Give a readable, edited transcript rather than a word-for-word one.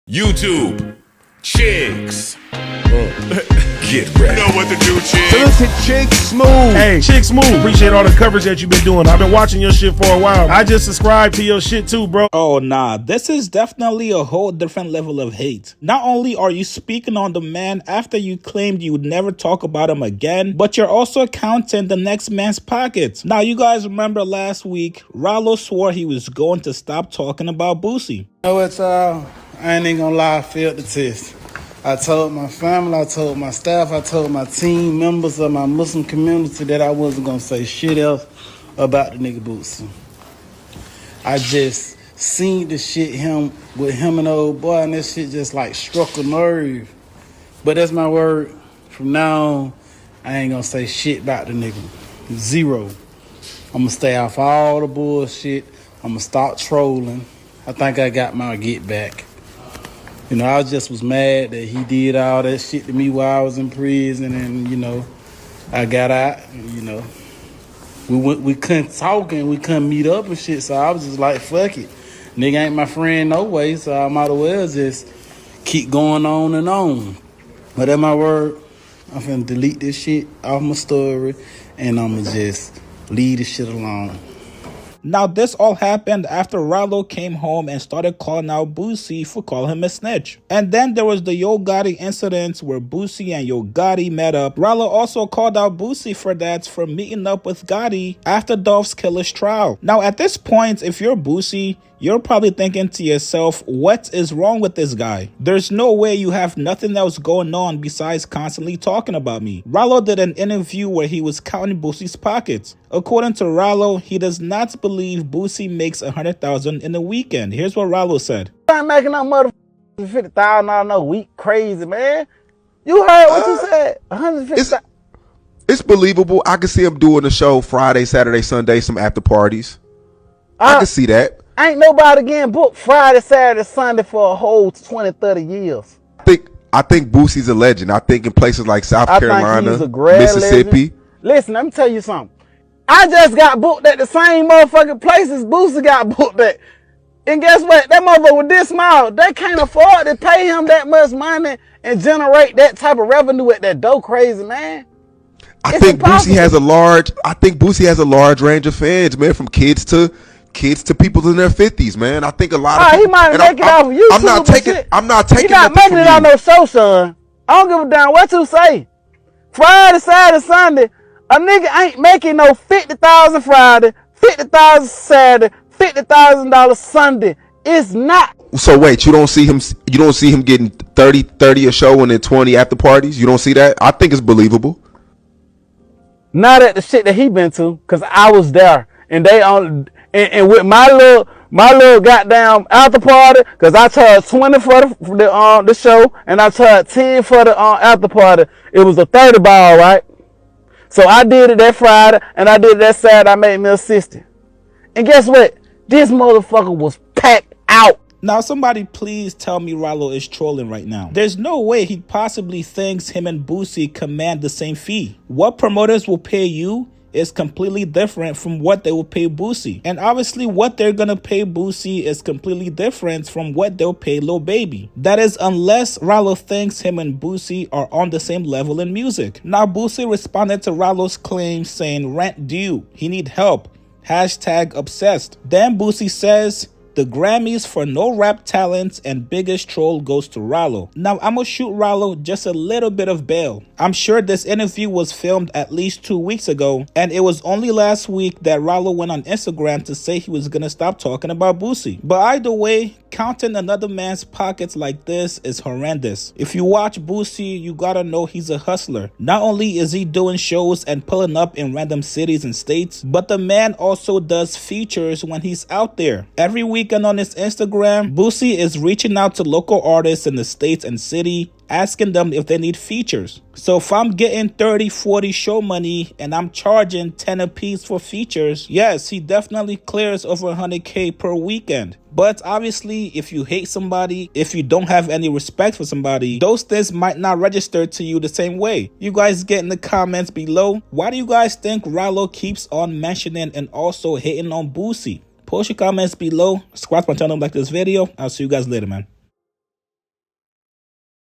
YouTube, chicks. Get ready. You know what to do, chicks. Listen, Chick Smooth. Hey, Chick Smooth. Appreciate all the coverage that you've been doing. I've been watching your shit for a while. I just subscribed to your shit too, bro. Oh, nah. This is definitely a whole different level of hate. Not only are you speaking on the man after you claimed you would never talk about him again, but you're also counting the next man's pockets. Now, you guys remember last week, RALO swore he was going to stop talking about Boosie. You know what, y'all? I ain't even gonna lie, I failed the test. I told my family, I told my staff, I told my team members of my Muslim community that I wasn't gonna say shit else about the nigga Boosie. I just seen the shit with him and the old boy, and that shit just like struck a nerve. But that's my word. From now on, I ain't gonna say shit about the nigga. Zero. I'm gonna stay off all the bullshit. I'm gonna stop trolling. I think I got my get back. You know, I just was mad that he did all that shit to me while I was in prison, and, you know, I got out, and, you know, we couldn't talk and we couldn't meet up and shit, so I was just like, fuck it. Nigga ain't my friend no way, so I might as well just keep going on and on. But at my word, I'm finna delete this shit off my story, and I'm gonna just leave this shit alone. Now, this all happened after RALO came home and started calling out Boosie for calling him a snitch. And then there was the Yo Gotti incident where Boosie and Yo Gotti met up. RALO also called out Boosie for that, for meeting up with Gotti after Dolph's killer's trial. Now, at this point, if you're Boosie, you're probably thinking to yourself, what is wrong with this guy? There's no way you have nothing else going on besides constantly talking about me. RALO did an interview where he was counting Boosie's pockets. According to RALO, he does not believe Boosie makes $100,000 in a weekend. Here's what RALO said. I ain't making no motherfucking $50,000 no week. Crazy, man. You heard what you said. $150,000. It's believable. I can see him doing a show Friday, Saturday, Sunday, some after parties. I can see that. Ain't nobody getting booked Friday, Saturday, Sunday for a whole 20, 30 years. I think Boosie's a legend. I think in places like South Carolina, think he's a great Mississippi. Legend. Listen, let me tell you something. I just got booked at the same motherfucking places Boosie got booked at. And guess what? That motherfucker with this smile, they can't afford to pay him that much money and generate that type of revenue at that dough, crazy man. I think Boosie has a large range of fans, man, from kids to people in their 50s, man. I think a lot of people, he might make it off of YouTube. I'm not taking He not making it on no show, son. I don't give a damn what you say. Friday, Saturday, Sunday, a nigga ain't making no $50,000 Friday, $50,000 Saturday, $50,000 Sunday. It's not. So wait, you don't see him getting 30 a show and then 20 after parties? You don't see that? I think it's believable. Not at the shit that he been to, cause I was there, and they on. And with my little goddamn after party, cause I charged 20 for the show, and I charged 10 for the after party. It was a 30 ball, right? So I did it that Friday, and I did it that Saturday. I made me a 60. And guess what? This motherfucker was packed out. Now, somebody please tell me RALO is trolling right now. There's no way he possibly thinks him and Boosie command the same fee. What promoters will pay you is completely different from what they will pay Boosie. And obviously what they're gonna pay Boosie is completely different from what they'll pay Lil Baby. That is, unless RALO thinks him and Boosie are on the same level in music. Now, Boosie responded to RALO's claim saying rent due, he need help, #obsessed. Then Boosie says, the Grammys for no rap talent and biggest troll goes to RALO. Now, I'm gonna shoot RALO just a little bit of bail. I'm sure this interview was filmed at least 2 weeks ago, and it was only last week that RALO went on Instagram to say he was gonna stop talking about Boosie. But either way, counting another man's pockets like this is horrendous. If you watch Boosie, you gotta know he's a hustler. Not only is he doing shows and pulling up in random cities and states, but the man also does features when he's out there. Every weekend on his Instagram, Boosie is reaching out to local artists in the states and city, asking them if they need features. So if I'm getting 30, 40 show money and I'm charging 10 a piece for features, yes, he definitely clears over 100K per weekend. But obviously, if you hate somebody, if you don't have any respect for somebody, those things might not register to you the same way. You guys get in the comments below, why do you guys think RALO keeps on mentioning and also hating on Boosie? Post your comments below, subscribe to my channel, like this video. I'll see you guys later, man.